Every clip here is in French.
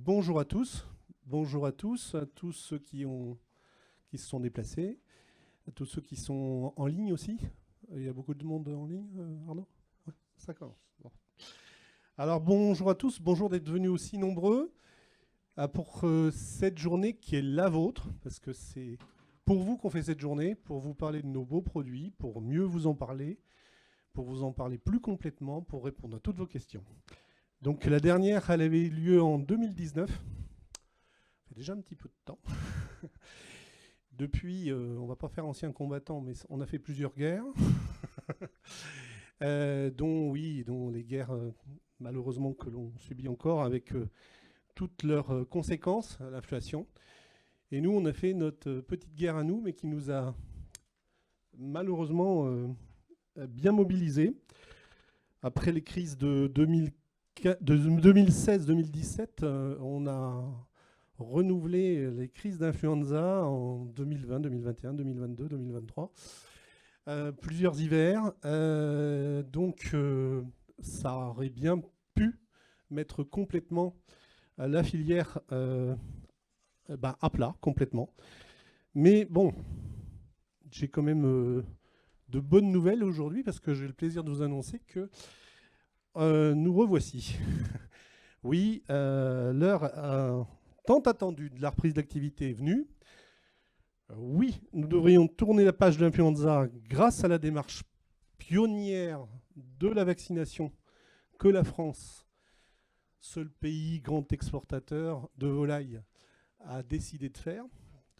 Bonjour à tous. Bonjour à tous ceux qui se sont déplacés, à tous ceux qui sont en ligne aussi. Il y a beaucoup de monde en ligne, Arnaud? Ouais, ça commence. Bon. Alors bonjour à tous, bonjour d'être venus aussi nombreux pour cette journée qui est la vôtre, parce que c'est pour vous qu'on fait cette journée, pour vous parler de nos beaux produits, pour mieux vous en parler, pour vous en parler plus complètement, pour répondre à toutes vos questions. Donc la dernière, elle avait eu lieu en 2019. Ça fait déjà un petit peu de temps. Depuis, on ne va pas faire ancien combattant, mais on a fait plusieurs guerres. dont les guerres, malheureusement, que l'on subit encore, avec toutes leurs conséquences, l'inflation. Et nous, on a fait notre petite guerre à nous, mais qui nous a malheureusement bien mobilisés. Après les crises de 2016-2017, on a renouvelé les crises d'influenza en 2020, 2021, 2022, 2023. Plusieurs hivers. Donc, ça aurait bien pu mettre complètement la filière à plat, complètement. Mais bon, j'ai quand même de bonnes nouvelles aujourd'hui parce que j'ai le plaisir de vous annoncer que nous revoici. Oui, l'heure tant attendue de la reprise d'activité est venue. Oui, nous devrions tourner la page de l'influenza grâce à la démarche pionnière de la vaccination que la France, seul pays grand exportateur de volailles, a décidé de faire.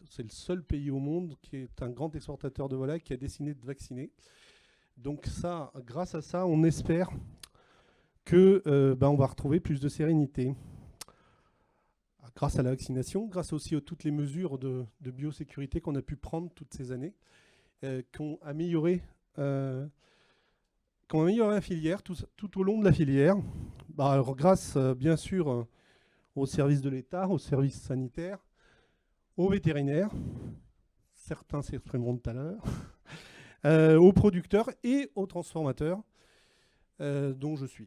C'est le seul pays au monde qui est un grand exportateur de volailles qui a décidé de vacciner. Donc ça, grâce à ça, on espère que on va retrouver plus de sérénité. Grâce à la vaccination, grâce aussi à toutes les mesures de biosécurité qu'on a pu prendre toutes ces années, qui ont amélioré la filière, tout au long de la filière. Alors, grâce, bien sûr, aux services de l'État, aux services sanitaires, aux vétérinaires, certains s'exprimeront tout à l'heure, aux producteurs et aux transformateurs, dont je suis.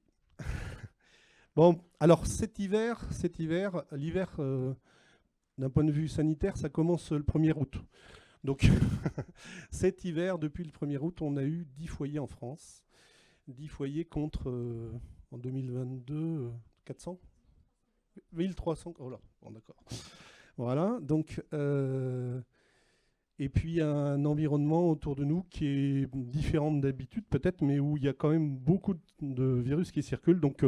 Bon, alors cet hiver, l'hiver, d'un point de vue sanitaire, ça commence le 1er août. Donc cet hiver, depuis le 1er août, on a eu 10 foyers en France. 10 foyers contre, en 2022, 400 1300, oh là, bon, d'accord. Voilà, donc, et puis un environnement autour de nous qui est différent d'habitude peut-être, mais où il y a quand même beaucoup de virus qui circulent. Donc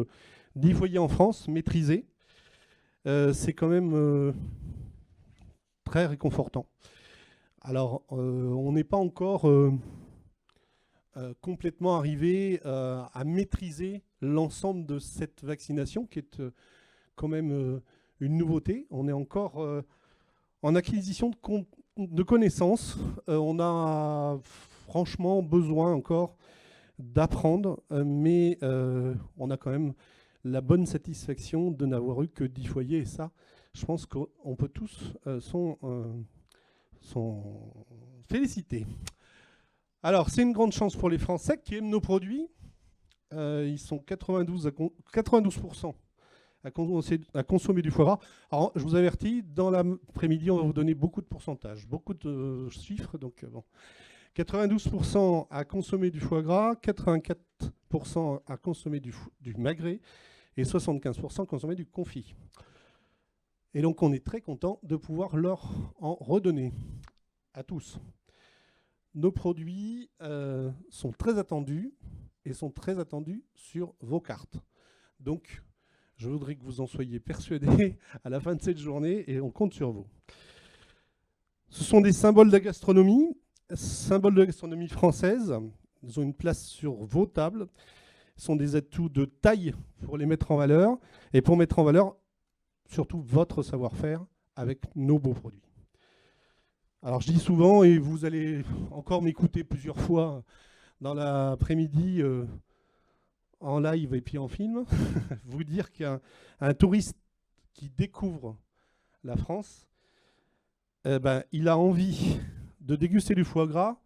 10 foyers en France, maîtrisés, c'est quand même très réconfortant. Alors, on n'est pas encore complètement arrivé à maîtriser l'ensemble de cette vaccination, qui est quand même une nouveauté. On est encore en acquisition de connaissances. On a franchement besoin encore d'apprendre, mais on a quand même la bonne satisfaction de n'avoir eu que 10 foyers. Et ça, je pense qu'on peut tous s'en féliciter. Alors, c'est une grande chance pour les Français qui aiment nos produits. Ils sont 92% à consommer du foie gras. Alors, je vous avertis, dans l'après-midi, on va vous donner beaucoup de pourcentages, beaucoup de chiffres. Donc, bon. 92% à consommer du foie gras, 84% à consommer du magret et 75% à consommer du confit. Et donc, on est très content de pouvoir leur en redonner à tous. Nos produits sont très attendus et sont très attendus sur vos cartes. Donc, je voudrais que vous en soyez persuadés à la fin de cette journée et on compte sur vous. Ce sont des symboles de la gastronomie française. Ils ont une place sur vos tables. Ce sont des atouts de taille pour les mettre en valeur et pour mettre en valeur surtout votre savoir-faire avec nos beaux produits. Alors je dis souvent, et vous allez encore m'écouter plusieurs fois dans l'après-midi en live et puis en film, vous dire qu'un touriste qui découvre la France, il a envie de déguster du foie gras,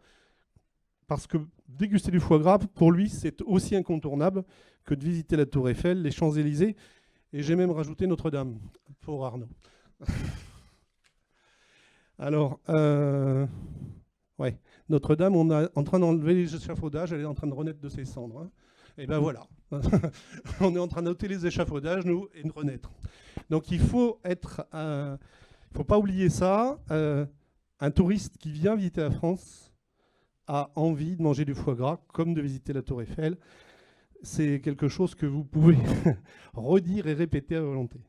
parce que déguster du foie gras, pour lui, c'est aussi incontournable que de visiter la Tour Eiffel, les Champs-Élysées Et j'ai même rajouté Notre-Dame pour Arnaud. Alors, ouais, Notre-Dame, on est en train d'enlever les échafaudages, elle est en train de renaître de ses cendres. Hein. Et ben voilà, on est en train d'ôter les échafaudages, nous, et de renaître. Donc il faut être, faut pas oublier ça. Un touriste qui vient visiter la France a envie de manger du foie gras, comme de visiter la Tour Eiffel. C'est quelque chose que vous pouvez redire et répéter à volonté.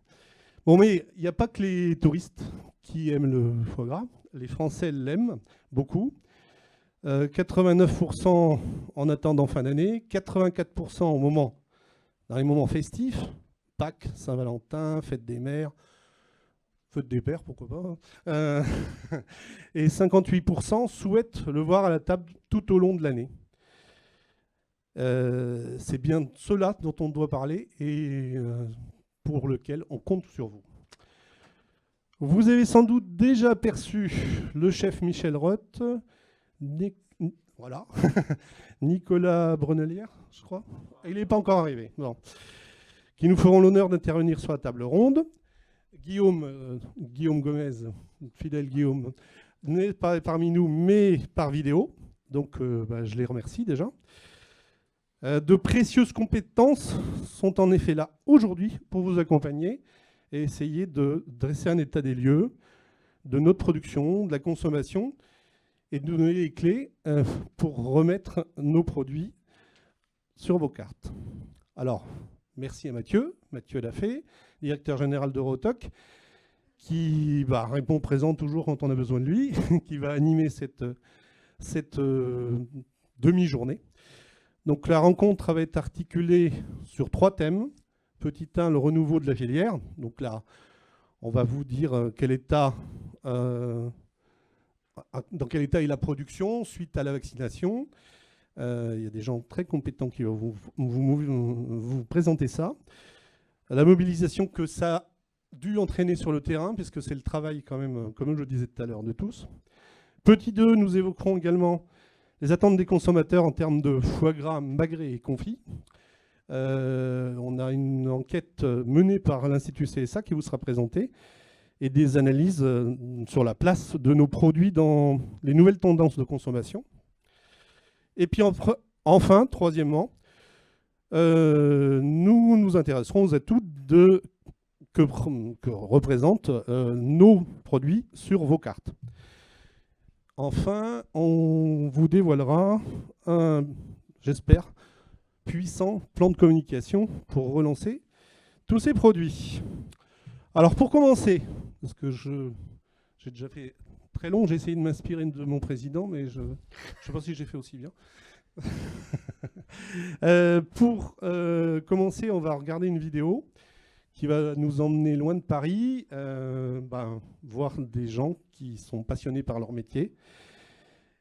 Bon, mais il n'y a pas que les touristes qui aiment le foie gras. Les Français l'aiment beaucoup. 89% en attendant fin d'année, 84% dans les moments festifs, Pâques, Saint-Valentin, Fête des Mères, Fête des Pères, pourquoi pas. Et 58% souhaitent le voir à la table tout au long de l'année. C'est bien cela dont on doit parler et pour lequel on compte sur vous. Vous avez sans doute déjà aperçu le chef Michel Roth, voilà, Nicolas Brunelière, je crois. Il n'est pas encore arrivé. Non. Qui nous feront l'honneur d'intervenir sur la table ronde. Guillaume Gomez, fidèle Guillaume, n'est pas parmi nous, mais par vidéo. Donc, je les remercie déjà. De précieuses compétences sont en effet là aujourd'hui pour vous accompagner et essayer de dresser un état des lieux de notre production, de la consommation, et de nous donner les clés pour remettre nos produits sur vos cartes. Alors, merci à Mathieu Lafay, directeur général d'Eurotoc, qui répond présent toujours quand on a besoin de lui, qui va animer cette demi-journée. Donc la rencontre va être articulée sur 3 thèmes. Petit 1, le renouveau de la filière. Donc là, on va vous dire dans quel état est la production suite à la vaccination. Il y a des gens très compétents qui vont vous présenter ça. La mobilisation que ça a dû entraîner sur le terrain, puisque c'est le travail quand même, comme je le disais tout à l'heure, de tous. Petit 2, nous évoquerons également les attentes des consommateurs en termes de foie gras, magret et confit. On a une enquête menée par l'Institut CSA qui vous sera présentée et des analyses sur la place de nos produits dans les nouvelles tendances de consommation. Et puis enfin, troisièmement, nous nous intéresserons aux atouts que représentent nos produits sur vos cartes. Enfin, on vous dévoilera un, j'espère, puissant plan de communication pour relancer tous ces produits. Alors pour commencer, parce que j'ai déjà fait très long, j'ai essayé de m'inspirer de mon président, mais je ne sais pas si j'ai fait aussi bien. Pour commencer, on va regarder une vidéo qui va nous emmener loin de Paris, voir des gens qui sont passionnés par leur métier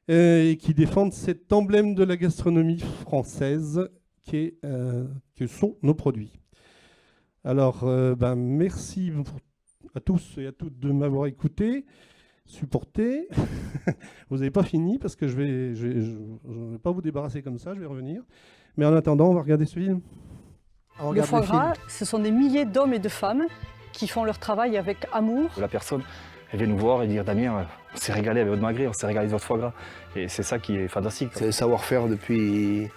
et qui défendent cet emblème de la gastronomie française que sont nos produits. Alors, merci à tous et à toutes de m'avoir écouté, supporté. Vous n'avez pas fini parce que je vais pas vous débarrasser comme ça, je vais revenir. Mais en attendant, on va regarder ce film. Le foie gras, ce sont des milliers d'hommes et de femmes qui font leur travail avec amour. La personne, elle vient nous voir et dire « Damien, on s'est régalé avec votre magret, on s'est régalé avec votre foie gras ». Et c'est ça qui est fantastique. C'est le savoir-faire depuis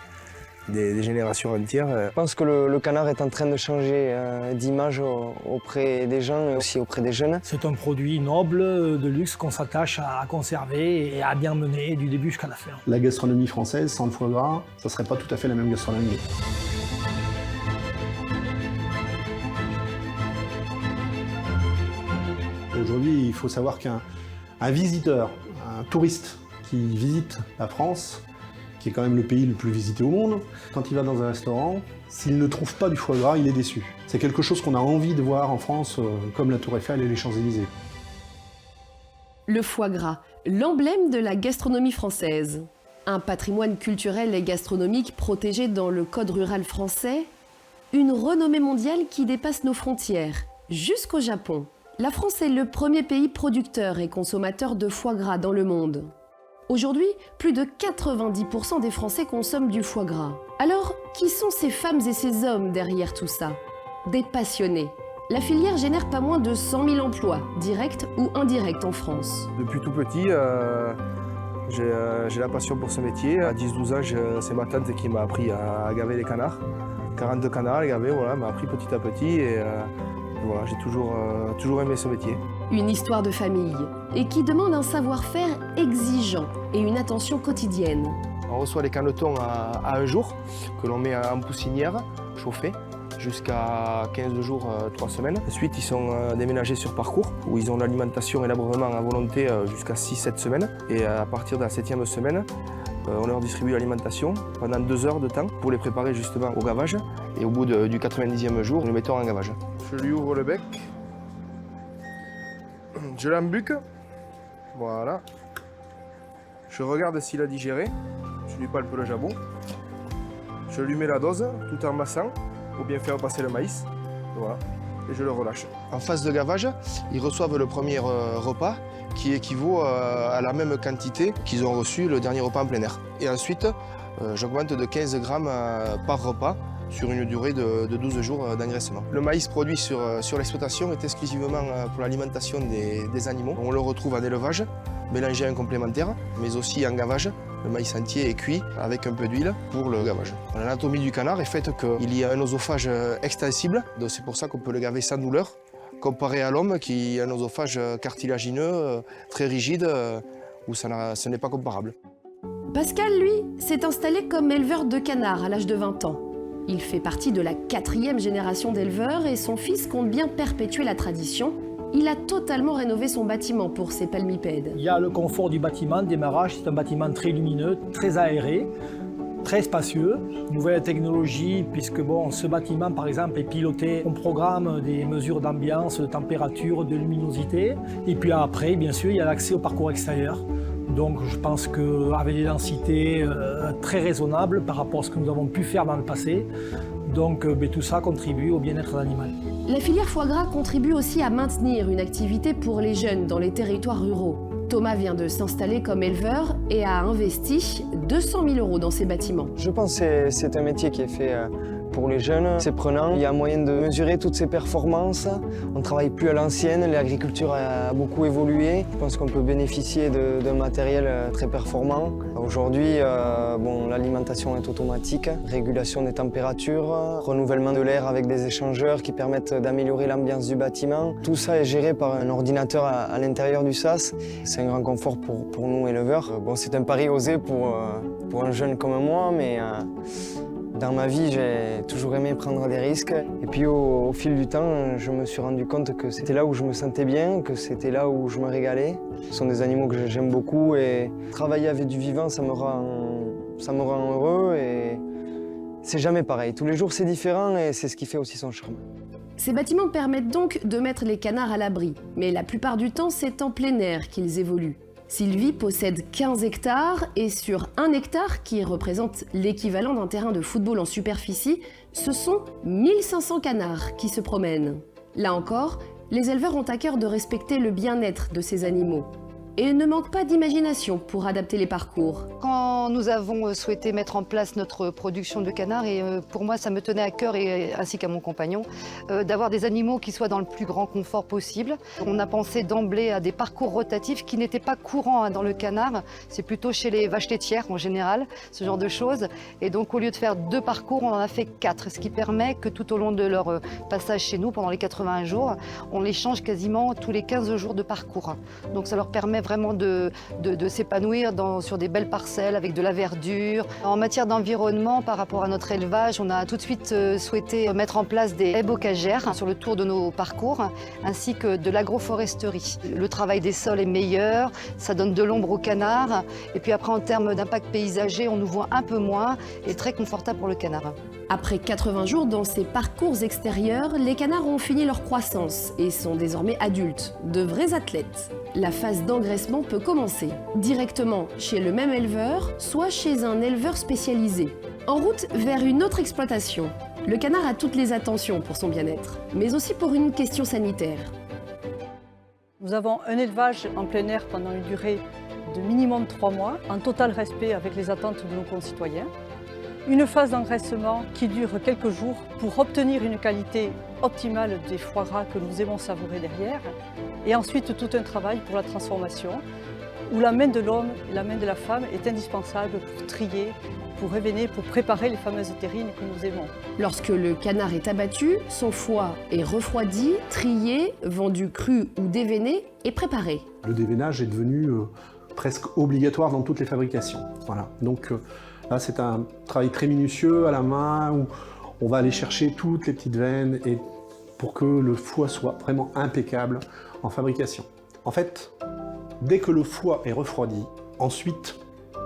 des générations entières. Je pense que le canard est en train de changer d'image auprès des gens et aussi auprès des jeunes. C'est un produit noble, de luxe, qu'on s'attache à conserver et à bien mener du début jusqu'à la fin. La gastronomie française, sans le foie gras, ça ne serait pas tout à fait la même gastronomie. Aujourd'hui, il faut savoir qu'un visiteur, un touriste qui visite la France, qui est quand même le pays le plus visité au monde, quand il va dans un restaurant, s'il ne trouve pas du foie gras, il est déçu. C'est quelque chose qu'on a envie de voir en France, comme la Tour Eiffel et les Champs-Élysées. Le foie gras, l'emblème de la gastronomie française. Un patrimoine culturel et gastronomique protégé dans le Code rural français, une renommée mondiale qui dépasse nos frontières, jusqu'au Japon. La France est le premier pays producteur et consommateur de foie gras dans le monde. Aujourd'hui, plus de 90% des Français consomment du foie gras. Alors, qui sont ces femmes et ces hommes derrière tout ça? des passionnés. La filière génère pas moins de 100 000 emplois, directs ou indirects en France. Depuis tout petit, j'ai la passion pour ce métier. À 10-12 ans, c'est ma tante qui m'a appris à gaver les canards. 42 canards, les gaver, voilà, m'a appris petit à petit et voilà, j'ai toujours aimé ce métier. Une histoire de famille et qui demande un savoir-faire exigeant et une attention quotidienne. On reçoit les canetons à un jour, que l'on met en poussinière, chauffée, jusqu'à 15 jours, 3 semaines. Ensuite, ils sont déménagés sur parcours, où ils ont l'alimentation et l'abreuvement à volonté jusqu'à 6-7 semaines. Et à partir de la 7e semaine, on leur distribue l'alimentation pendant 2 heures de temps pour les préparer justement au gavage. Et au bout du 90e jour, nous les mettons en gavage. Je lui ouvre le bec, je l'embuque, voilà. Je regarde s'il a digéré, je lui palpe le jabot. Je lui mets la dose tout en massant pour bien faire passer le maïs. Voilà. Et je le relâche. En phase de gavage, ils reçoivent le premier repas qui équivaut à la même quantité qu'ils ont reçu le dernier repas en plein air. Et ensuite, j'augmente de 15 grammes par repas sur une durée de 12 jours d'engraissement. Le maïs produit sur l'exploitation est exclusivement pour l'alimentation des animaux. On le retrouve en élevage, mélangé en complémentaire, mais aussi en gavage. Le maïs entier est cuit avec un peu d'huile pour le gavage. L'anatomie du canard est faite qu'il y a un oesophage extensible, donc c'est pour ça qu'on peut le gaver sans douleur, comparé à l'homme qui a un oesophage cartilagineux, très rigide, où ce n'est pas comparable. Pascal, lui, s'est installé comme éleveur de canards à l'âge de 20 ans. Il fait partie de la 4e génération d'éleveurs et son fils compte bien perpétuer la tradition. Il a totalement rénové son bâtiment pour ses palmipèdes. Il y a le confort du bâtiment, le démarrage, c'est un bâtiment très lumineux, très aéré, très spacieux. Nouvelle technologie, puisque bon, ce bâtiment par exemple est piloté, on programme des mesures d'ambiance, de température, de luminosité. Et puis après, bien sûr, il y a l'accès au parcours extérieur. Donc je pense qu'avec des densités très raisonnables par rapport à ce que nous avons pu faire dans le passé, donc tout ça contribue au bien-être de l'animal. La filière foie gras contribue aussi à maintenir une activité pour les jeunes dans les territoires ruraux. Thomas vient de s'installer comme éleveur et a investi 200 000 € dans ses bâtiments. Je pense que c'est un métier qui est fait pour les jeunes. C'est prenant, il y a moyen de mesurer toutes ces performances. On ne travaille plus à l'ancienne, l'agriculture a beaucoup évolué. Je pense qu'on peut bénéficier d'un matériel très performant. Aujourd'hui, l'alimentation est automatique, régulation des températures, renouvellement de l'air avec des échangeurs qui permettent d'améliorer l'ambiance du bâtiment. Tout ça est géré par un ordinateur à l'intérieur du sas. C'est un grand confort pour nous éleveurs. C'est un pari osé pour un jeune comme moi, mais dans ma vie, j'ai toujours aimé prendre des risques. Et puis au fil du temps, je me suis rendu compte que c'était là où je me sentais bien, que c'était là où je me régalais. Ce sont des animaux que j'aime beaucoup et travailler avec du vivant, ça me rend heureux et c'est jamais pareil. Tous les jours, c'est différent et c'est ce qui fait aussi son charme. Ces bâtiments permettent donc de mettre les canards à l'abri, mais la plupart du temps, c'est en plein air qu'ils évoluent. Sylvie possède 15 hectares et sur 1 hectare, qui représente l'équivalent d'un terrain de football en superficie, ce sont 1500 canards qui se promènent. Là encore, les éleveurs ont à cœur de respecter le bien-être de ces animaux. Et ne manquent pas d'imagination pour adapter les parcours. Quand nous avons souhaité mettre en place notre production de canards, et pour moi ça me tenait à cœur, ainsi qu'à mon compagnon, d'avoir des animaux qui soient dans le plus grand confort possible. On a pensé d'emblée à des parcours rotatifs qui n'étaient pas courants dans le canard, c'est plutôt chez les vaches laitières en général, ce genre de choses. Et donc au lieu de faire 2 parcours, on en a fait 4, ce qui permet que tout au long de leur passage chez nous, pendant les 80 jours, on les change quasiment tous les 15 jours de parcours. Donc ça leur permet vraiment de s'épanouir sur des belles parcelles avec de la verdure. En matière d'environnement, par rapport à notre élevage, on a tout de suite souhaité mettre en place des haies bocagères sur le tour de nos parcours, ainsi que de l'agroforesterie. Le travail des sols est meilleur, ça donne de l'ombre aux canards, et puis après en termes d'impact paysager, on nous voit un peu moins et très confortable pour le canard. Après 80 jours dans ces parcours extérieurs, les canards ont fini leur croissance et sont désormais adultes, de vrais athlètes. La phase d'engraissement peut commencer directement chez le même éleveur, soit chez un éleveur spécialisé. En route vers une autre exploitation, le canard a toutes les attentions pour son bien-être, mais aussi pour une question sanitaire. Nous avons un élevage en plein air pendant une durée de minimum 3 mois, en total respect avec les attentes de nos concitoyens. Une phase d'engraissement qui dure quelques jours pour obtenir une qualité optimale des foie gras que nous aimons savourer derrière. Et ensuite tout un travail pour la transformation où la main de l'homme et la main de la femme est indispensable pour trier, pour révéner, pour préparer les fameuses terrines que nous aimons. Lorsque le canard est abattu, son foie est refroidi, trié, vendu cru ou déveiné et préparé. Le déveinage est devenu presque obligatoire dans toutes les fabrications. Voilà. Donc là, c'est un travail très minutieux à la main où on va aller chercher toutes les petites veines et pour que le foie soit vraiment impeccable en fabrication. En fait, dès que le foie est refroidi, ensuite,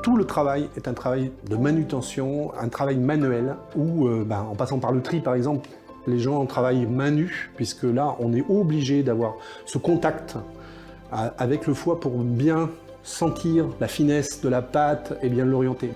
tout le travail est un travail de manutention, un travail manuel, où, en passant par le tri par exemple, les gens travaillent main nue, puisque là, on est obligé d'avoir ce contact avec le foie pour bien sentir la finesse de la pâte et bien l'orienter.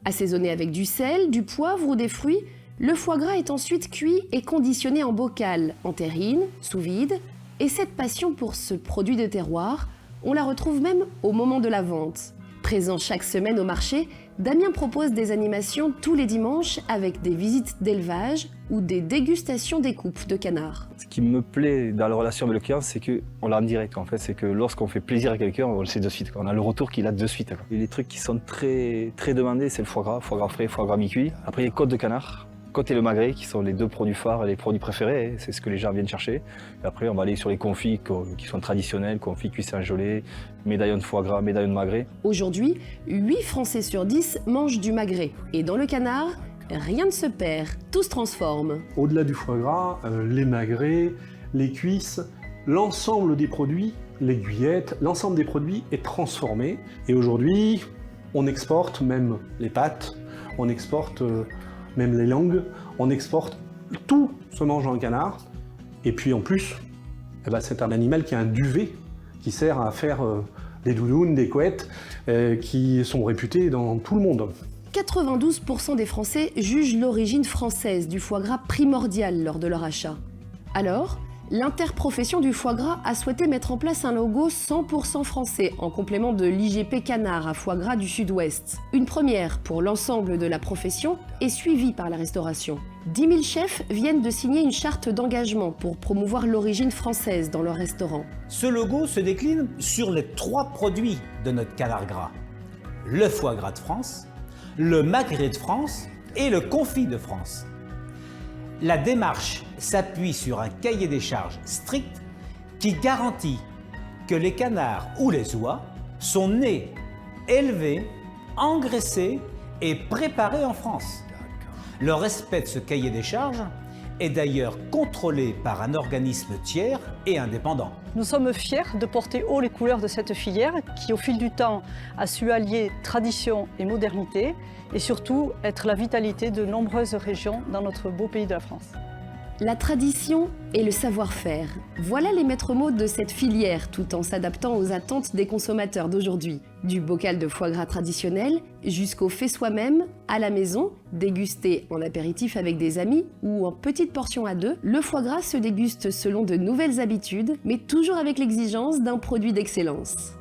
Assaisonné avec du sel, du poivre ou des fruits, le foie gras est ensuite cuit et conditionné en bocal, en terrine, sous vide. Et cette passion pour ce produit de terroir, on la retrouve même au moment de la vente. Présent chaque semaine au marché, Damien propose des animations tous les dimanches avec des visites d'élevage ou des dégustations des coupes de canards. Ce qui me plaît dans la relation avec le client, c'est qu'on l'a en direct. En fait, c'est que lorsqu'on fait plaisir à quelqu'un, on le sait de suite. On a le retour qu'il a de suite. Et les trucs qui sont très demandés, c'est le foie gras frais, foie gras mi-cuit. Après, il y a côte de canard. Côte et le magret, qui sont les deux produits phares, les produits préférés, c'est ce que les gens viennent chercher. Et après, on va aller sur les confits qui sont traditionnels, confits cuissés en gelée, médaillon de foie gras, médaillon de magret. Aujourd'hui, 8 Français sur 10 mangent du magret. Et dans le canard, rien ne se perd, tout se transforme. Au-delà du foie gras, les magrets, les cuisses, l'ensemble des produits, l'aiguillette, l'ensemble des produits est transformé. Et aujourd'hui, on exporte même les pâtes, on exporte même les langues, on exporte, tout se mange dans le canard. Et puis en plus, c'est un animal qui a un duvet qui sert à faire des doudounes, des couettes, qui sont réputées dans tout le monde. 92% des Français jugent l'origine française du foie gras primordiale lors de leur achat. Alors, l'interprofession du foie gras a souhaité mettre en place un logo 100% français en complément de l'IGP Canard à foie gras du Sud-Ouest. Une première pour l'ensemble de la profession et suivie par la restauration. 10 000 chefs viennent de signer une charte d'engagement pour promouvoir l'origine française dans leur restaurant. Ce logo se décline sur les 3 produits de notre canard gras. Le foie gras de France, le magret de France et le confit de France. La démarche s'appuie sur un cahier des charges strict qui garantit que les canards ou les oies sont nés, élevés, engraissés et préparés en France. Le respect de ce cahier des charges est d'ailleurs contrôlé par un organisme tiers et indépendant. Nous sommes fiers de porter haut les couleurs de cette filière qui, au fil du temps, a su allier tradition et modernité et surtout être la vitalité de nombreuses régions dans notre beau pays de la France. La tradition et le savoir-faire, voilà les maîtres mots de cette filière tout en s'adaptant aux attentes des consommateurs d'aujourd'hui. Du bocal de foie gras traditionnel jusqu'au fait soi-même, à la maison, dégusté en apéritif avec des amis ou en petites portions à deux, le foie gras se déguste selon de nouvelles habitudes, mais toujours avec l'exigence d'un produit d'excellence.